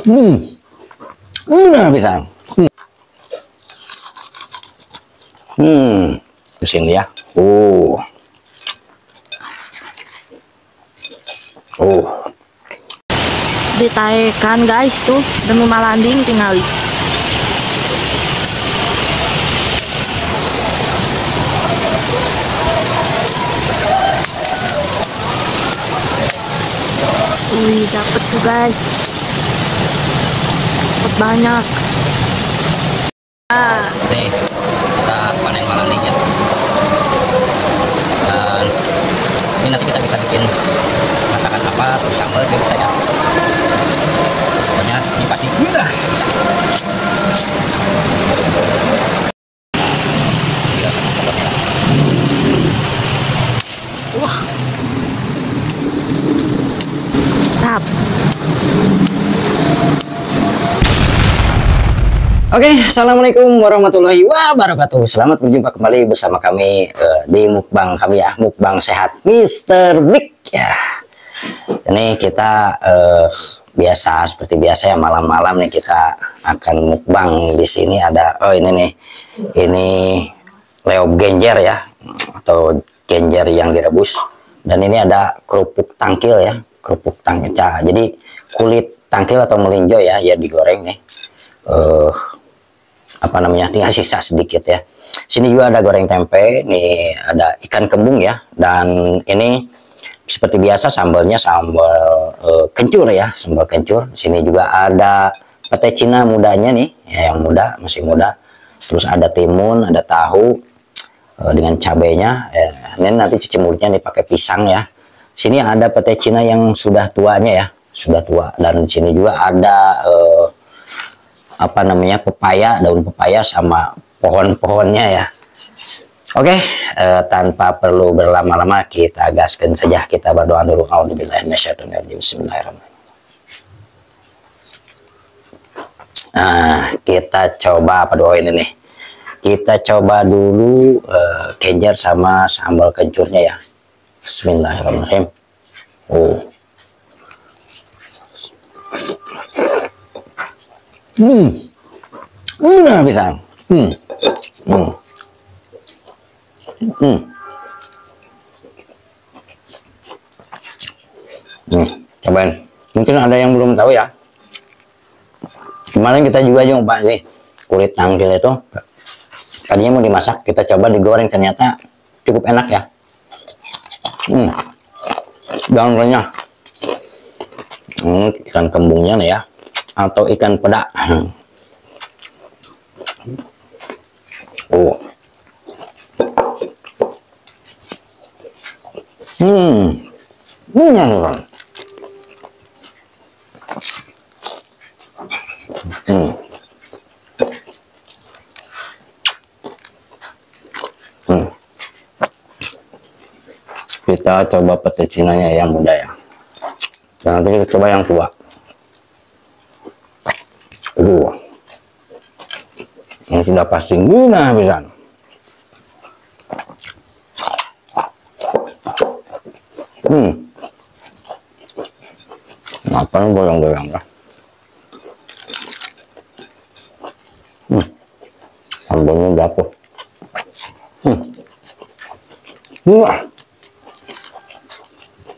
Nah bisa. Di sini ya. Oh. Ditaekan guys tuh demi malanding tinggal. Wih, dapet tuh guys. Dapet banyak. Nih, kita panen malanding ya. Dan ini nanti kita bisa bikin masakan apa, terus sambal juga bisa ya. Pokoknya ini pasti mudah. Bisa sama telurnya. Wah. Tap. Oke, assalamualaikum warahmatullahi wabarakatuh. Selamat berjumpa kembali bersama kami di mukbang kami ya, mukbang sehat Mr. Big ya. Ini kita biasa seperti biasa ya, malam-malam nih kita akan mukbang. Di sini ada ini nih, ini leo genjer ya, atau genjer yang direbus. Dan ini ada kerupuk tangkil ya, kerupuk tangkil. Jadi kulit tangkil atau melinjo ya, ya digoreng nih. Apa namanya, tinggal sisa sedikit ya. Sini juga ada goreng tempe, nih ada ikan kembung ya, dan ini seperti biasa sambalnya sambal kencur ya, sambal kencur. Sini juga ada pete Cina mudanya nih, ya, yang muda, masih muda. Terus ada timun, ada tahu dengan cabenya. Ini nanti cuci mulutnya dipakai pisang ya. Sini ada pete Cina yang sudah tuanya ya, sudah tua. Dan sini juga ada apa namanya, pepaya, daun pepaya sama pohon-pohonnya ya. Oke, tanpa perlu berlama-lama kita gaskan saja, kita berdoa dulu. A'udzubillahi minasyaitonirrajim. Bismillahirrahmanirrahim. Nah, kita coba apa doa ini nih. Kita coba dulu genjer sama sambal kencurnya ya. Bismillahirrahmanirrahim. Nah bisa. Cobain. Mungkin ada yang belum tahu ya. Kemarin kita juga nyoba nih kulit tangkil itu. Tadinya mau dimasak, kita coba digoreng, ternyata cukup enak ya. Dan renyah. Ikan kembungnya nih ya, atau ikan peda. Kita coba pete Cinanya yang muda ya, dan nanti kita coba yang tua. Yang sudah pasti guna bisa. Apa yang goyang-goyang lah. Sambalnya dapur.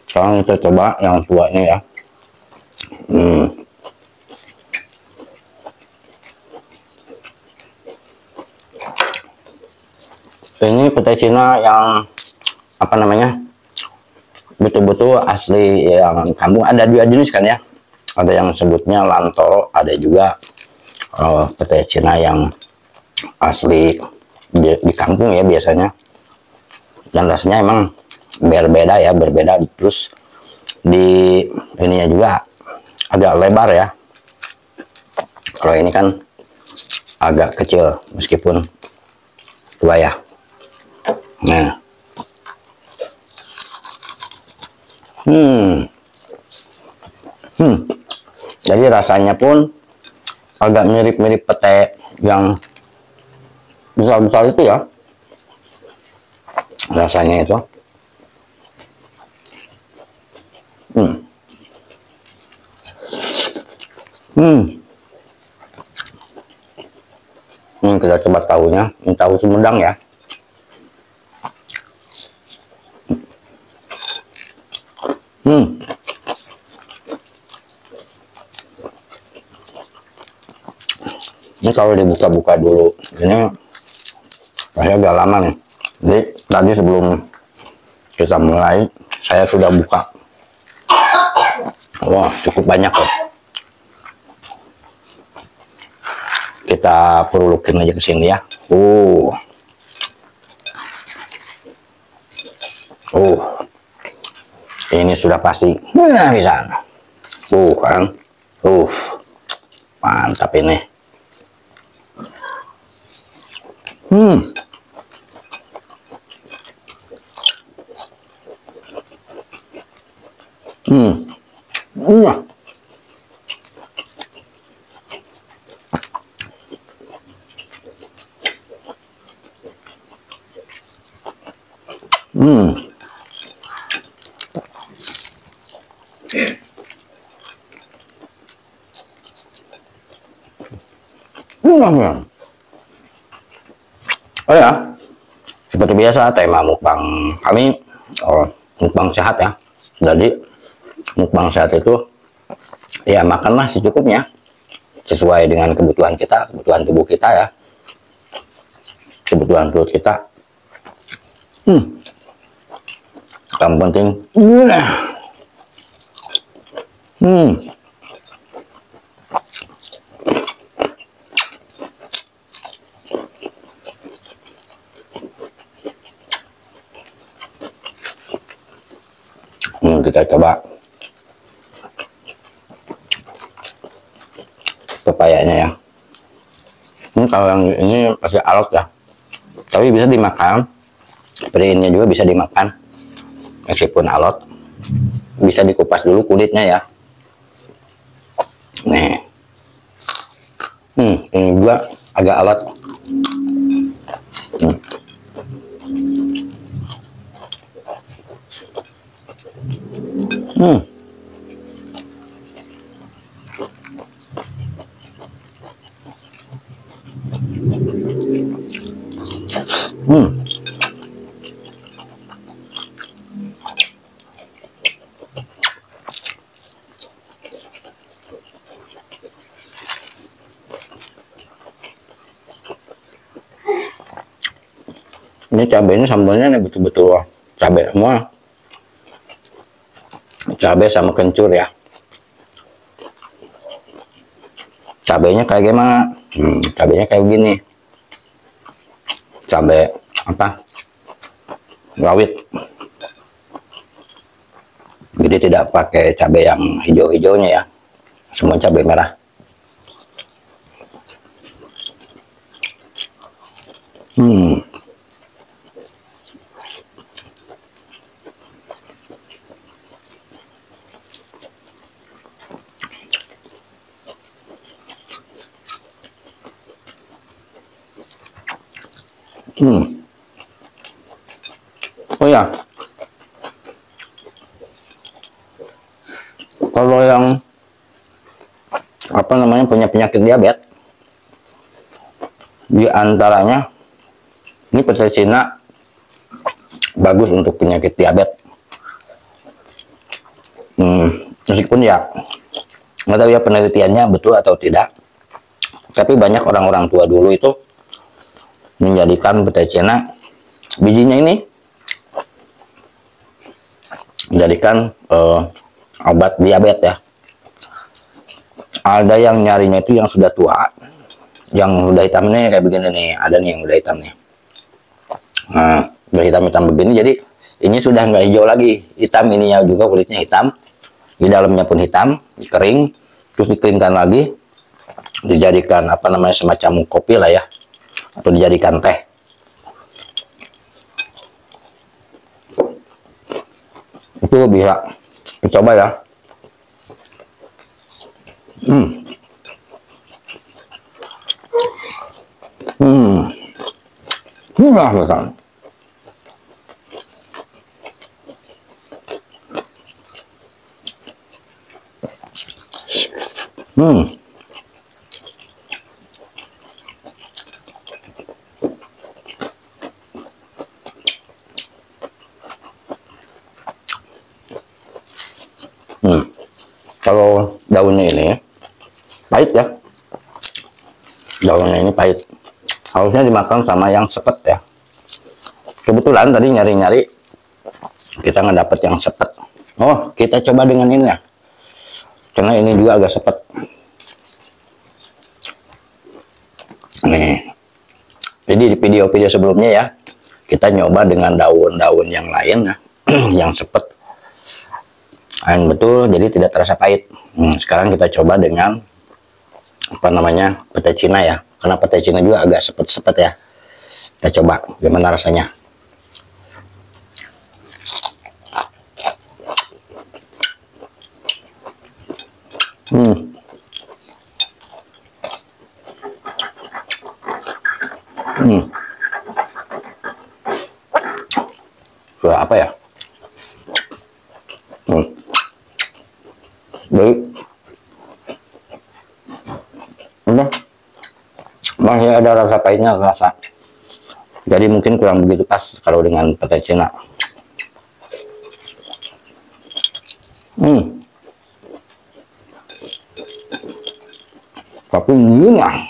Sekarang kita coba yang tuanya ya. Ini pete Cina yang apa namanya, betul-betul asli yang kampung. Ada dua jenis kan ya, ada yang sebutnya lantoro, ada juga pete Cina yang asli di kampung ya biasanya. Dan rasanya emang berbeda ya, berbeda. Terus di ininya juga agak lebar ya. Kalau ini kan agak kecil meskipun tua ya. Nah, jadi rasanya pun agak mirip-mirip pete yang besar-besar itu ya, rasanya itu. Hmm. Kita coba tahunya. Ini tahu Sumedang ya. Ini kalau dibuka-buka dulu, ini saya agak lama nih. Jadi tadi sebelum kita mulai, saya sudah buka. Wah, cukup banyak loh. Kita perulukin aja ke sini ya. Ini sudah pasti. Nah, bisa. Kan. Mantap ini. Iya. Oh ya, seperti biasa tema mukbang kami, mukbang sehat ya. Jadi mukbang sehat itu ya makanlah secukupnya sesuai dengan kebutuhan kita, kebutuhan tubuh kita ya, kebutuhan perut kita. Yang penting kita coba pepayanya ya. Kalau yang ini pasti alot ya, tapi bisa dimakan. Seperti ini juga bisa dimakan meskipun alot. Bisa dikupas dulu kulitnya ya. Nih, ini juga agak alot. Ini cabenya sambalnya nih betul-betul cabai semua, cabai sama kencur ya. Cabenya kayak gimana? Cabenya kayak begini, cabai apa? Rawit. Jadi tidak pakai cabai yang hijau-hijaunya ya, semua cabai merah. Oh ya, kalau yang apa namanya punya penyakit diabetes, di antaranya ini petai Cina bagus untuk penyakit diabetes. Meskipun ya nggak tahu ya penelitiannya betul atau tidak, tapi banyak orang-orang tua dulu itu menjadikan petai Cina bijinya ini menjadikan obat diabetes ya. Ada yang nyarinya itu yang sudah tua, yang udah hitam nih kayak begini nih, ada nih yang udah hitam nih. Nah, udah hitam-hitam begini, jadi ini sudah nggak hijau lagi, hitam ininya juga, kulitnya hitam, di dalamnya pun hitam, kering, terus dikeringkan lagi, dijadikan apa namanya semacam kopi lah ya, atau dijadikan teh. Itu bisa dicoba ya. Murah betul. Kalau daunnya ini pahit ya, daunnya ini pahit. Harusnya dimakan sama yang sepet ya. Kebetulan tadi nyari-nyari kita nggak dapet yang sepet. Oh, kita coba dengan ini ya, karena ini juga agak sepet. Nih, jadi di video-video sebelumnya ya, kita nyoba dengan daun-daun yang lain ya, yang sepet. Dan betul, jadi tidak terasa pahit. Sekarang kita coba dengan apa namanya, pete Cina ya, karena pete Cina juga agak sepet-sepet ya. Kita coba gimana rasanya. Sudah apa ya? Jadi udah masih ada rasa pahitnya, rasa. Jadi mungkin kurang begitu pas kalau dengan pete Cina. Tapi gimana?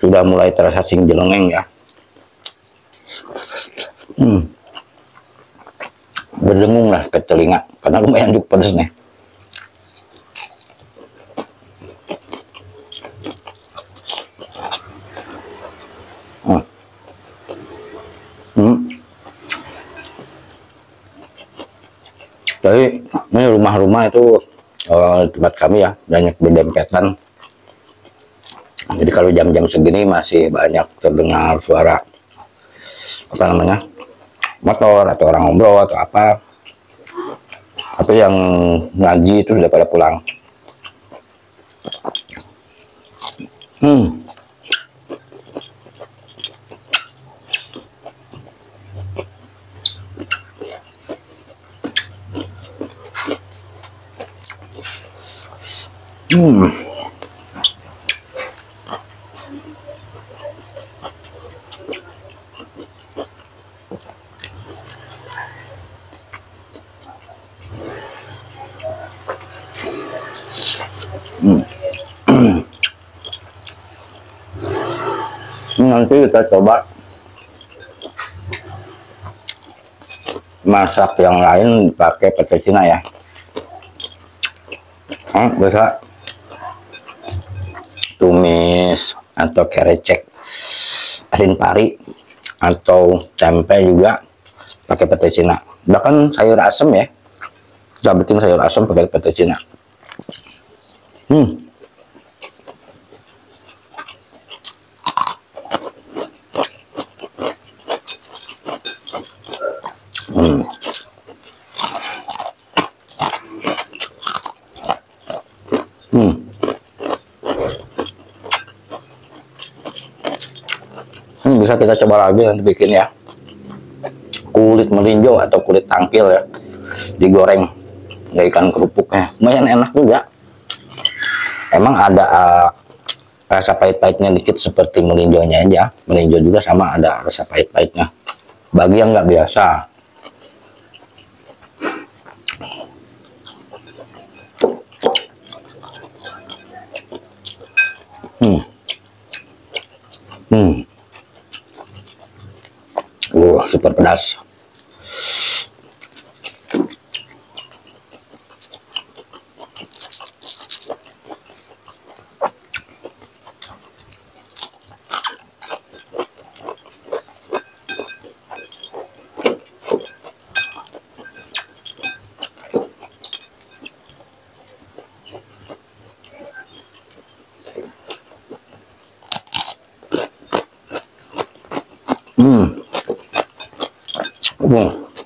Sudah mulai terasa sing jelengeng ya. Berdengung lah ke telinga karena lumayan juga pedas nih. Jadi ini rumah-rumah itu tempat kami ya banyak berdempetan. Jadi kalau jam-jam segini masih banyak terdengar suara apa namanya, motor atau orang ngobrol atau apa. Tapi yang ngaji itu sudah pada pulang. Nanti kita coba masak yang lain pakai pete Cina ya. Bisa tumis atau kerecek asin pari atau tempe juga pakai pete Cina. Bahkan sayur asem ya, kita bikin sayur asem pakai pete Cina. Ini bisa kita coba lagi nanti bikin ya, kulit melinjo atau kulit tangkil ya, digoreng nggak ikan kerupuknya, lumayan enak juga. Emang ada rasa pahit-pahitnya dikit seperti melinjonya aja, melinjo juga sama ada rasa pahit-pahitnya bagi yang nggak biasa. Super pedas.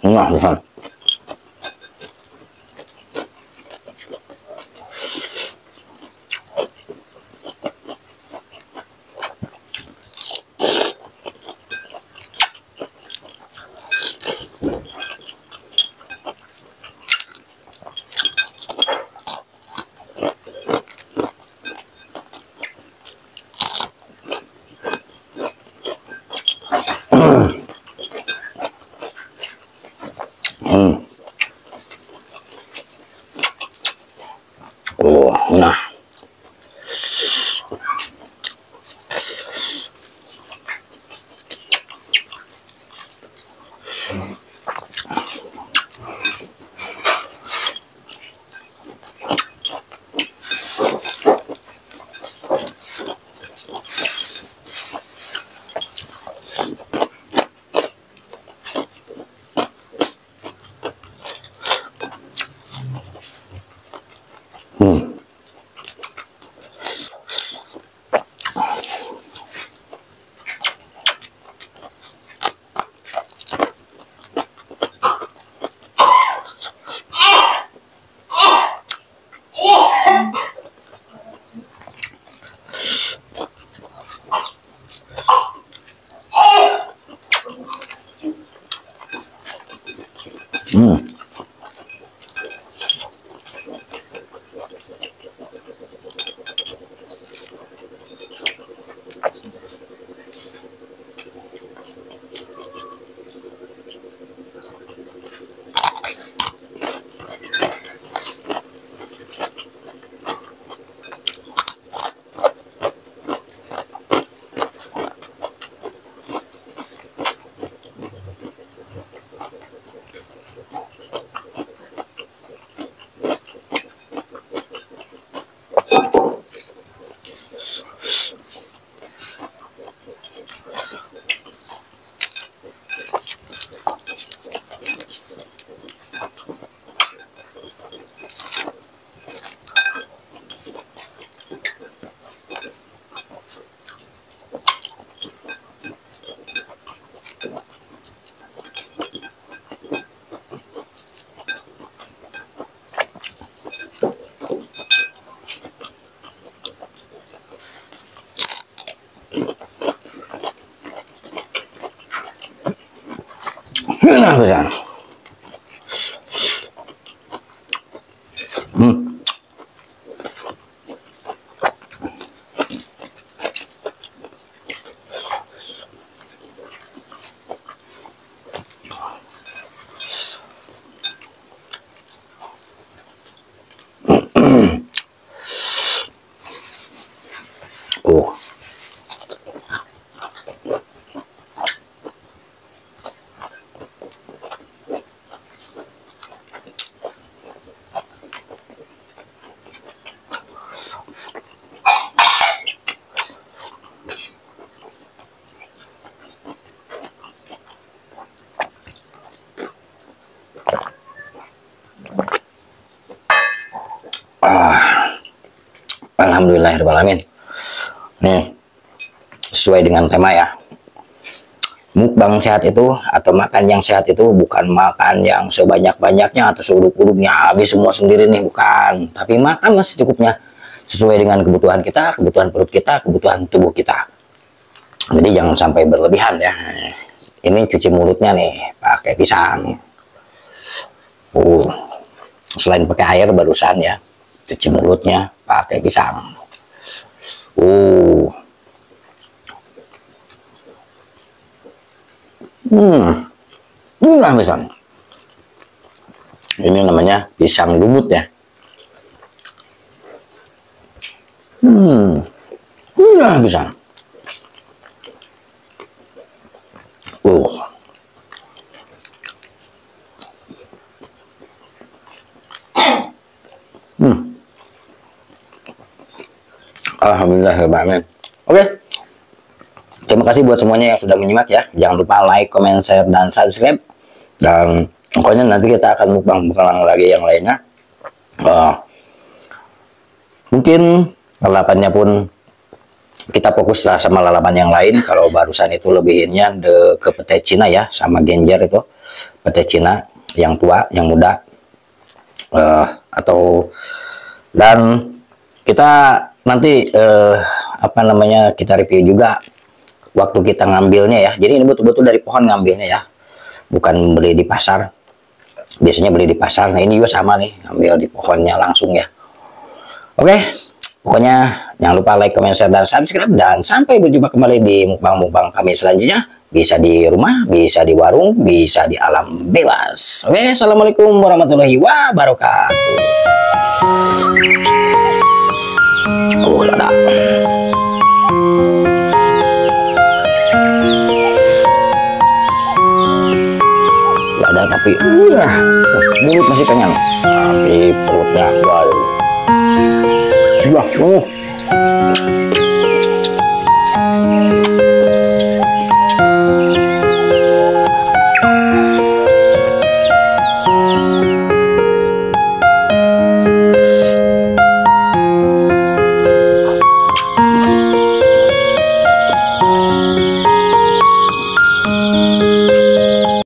Nah, bukan. Oh, nah. Nah, bisa. Oh. Alhamdulillahirrahmanirrahim. Nih, sesuai dengan tema ya. Mukbang sehat itu atau makan yang sehat itu bukan makan yang sebanyak-banyaknya atau seuduk-uduknya habis semua sendiri nih, bukan. Tapi makan secukupnya sesuai dengan kebutuhan kita, kebutuhan perut kita, kebutuhan tubuh kita. Jadi jangan sampai berlebihan ya. Ini cuci mulutnya nih pakai pisang. Selain pakai air barusan ya, cuci mulutnya pakai pisang. Pisang. Ini namanya pisang lumut ya. Pisang. Alhamdulillahirrahmanirrahim. Oke. Terima kasih buat semuanya yang sudah menyimak ya. Jangan lupa like, comment, share, dan subscribe. Dan pokoknya nanti kita akan mukbang lagi yang lainnya. Mungkin lalapannya pun kita fokus lah sama lalapan yang lain. Kalau barusan itu lebihinnya ke pete Cina ya, sama genjer itu pete Cina yang tua, yang muda. Dan kita nanti kita review juga waktu kita ngambilnya ya. Jadi ini betul-betul dari pohon ngambilnya ya, bukan beli di pasar. Biasanya beli di pasar. Nah ini juga sama nih, ngambil di pohonnya langsung ya. Oke, Pokoknya jangan lupa like, comment, share, dan subscribe. Dan sampai berjumpa kembali di mukbang-mukbang kami selanjutnya. Bisa di rumah, bisa di warung, bisa di alam bebas. Oke, assalamualaikum warahmatullahi wabarakatuh. Oh, lada. Lada tapi mulut masih kenyang. Tapi perutnya, waduh.